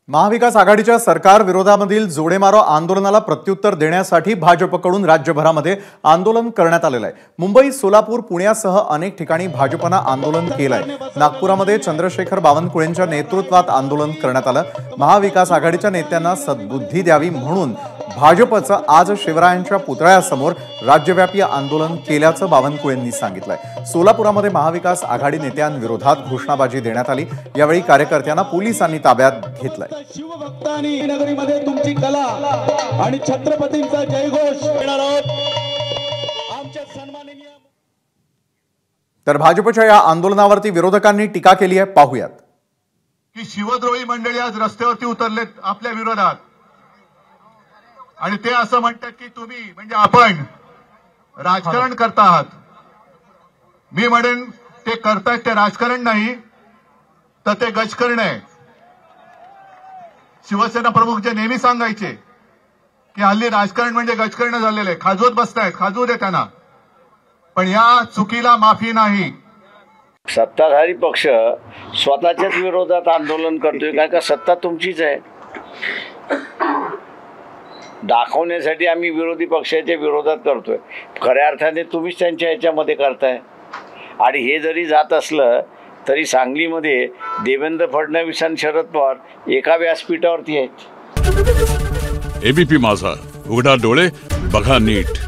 महाविकास आघाडीच्या सरकार विरोधामधील जोडेमारो आंदोलनाला प्रत्युत्तर देण्यासाठी भाजपकडून राज्यभरामध्ये आंदोलन करण्यात आलेलं आहे। मुंबई, सोलापूर, पुण्यासह अनेक ठिकाणी भाजपने आंदोलन केलंय। नागपुरामध्ये चंद्रशेखर बावनकुळेंच्या नेतृत्वात आंदोलन करण्यात आलं। महाविकास आघाडीच्या नेत्यांना सद्बुद्धी द्यावी म्हणून भाजपचं आज शिवरायांच्या पुतळ्यासमोर राज्यव्यापी आंदोलन केल्याचं बावनकुळेंनी सांगितलंय। सोलापुरामध्ये महाविकास आघाडी नेत्यांविरोधात घोषणाबाजी देण्यात आली। यावेळी कार्यकर्त्यांना पोलिसांनी ताब्यात घेतलंय। शिवभक्तांनी नगरीमध्ये तुमची कला आणि छत्रपतींचा जयघोष देणार आहोत। आमच्या सन्माननीय तर भाजपच्या या आंदोलनावरती विरोधकांनी टीका केली आहे। पाहूयात की शिवद्रोही मंडळी आज रस्त्यावरती उतरलेत आपल्या विरोधात आणि ते असं म्हणतात की तुम्ही म्हणजे आपण राजकारण करता आहात। मी म्हणेन ते करतायत ते राजकारण नाही तर ते गजकरण आहे। शिवसेना प्रमुख जे नेहमी सांगायचे की हल्ली राजकारण म्हणजे गजकरण झालेलं आहे, खाजवत बसतायत, खाजवू दे त्यांना, पण या चुकीला माफी नाही। सत्ताधारी पक्ष स्वतःच्याच विरोधात आंदोलन करतोय, काय का सत्ता तुमचीच आहे दाखवण्यासाठी आम्ही विरोधी पक्षाच्या विरोधात करतोय। खऱ्या अर्थाने तुम्हीच त्यांच्या ह्याच्यामध्ये करताय। आणि हे जरी जात असलं तरी सांगलीमध्ये देवेंद्र फडणवीस आणि शरद पवार एका व्यासपीठावरती आहेत। एबीपी माझा, उघडा डोळे बघा नीट।